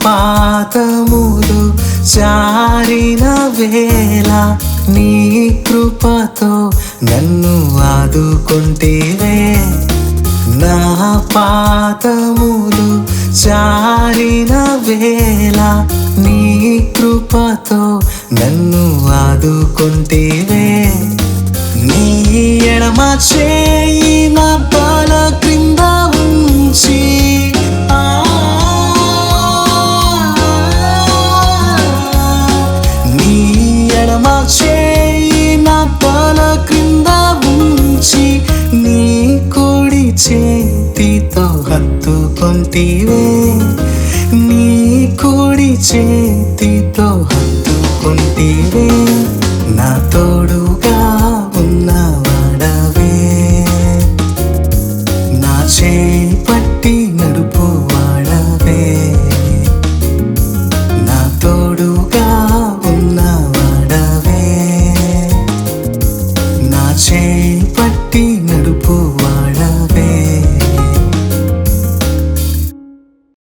పాదములు జారిన వేళ నీ కృపతో నన్ను ఆదుకొంటివే. నా పాదములు జారిన వేళ నీ కృపతో నన్ను ఆదుకొంటివే. నీ ఎడమ చేయి నా తల క్రింద ఉంచి నీ ఎడమ చేయి నా తల క్రింద ఉంచి నీ కుడి చేతితో హత్తుకొంటివే. నీ కుడి చేతితో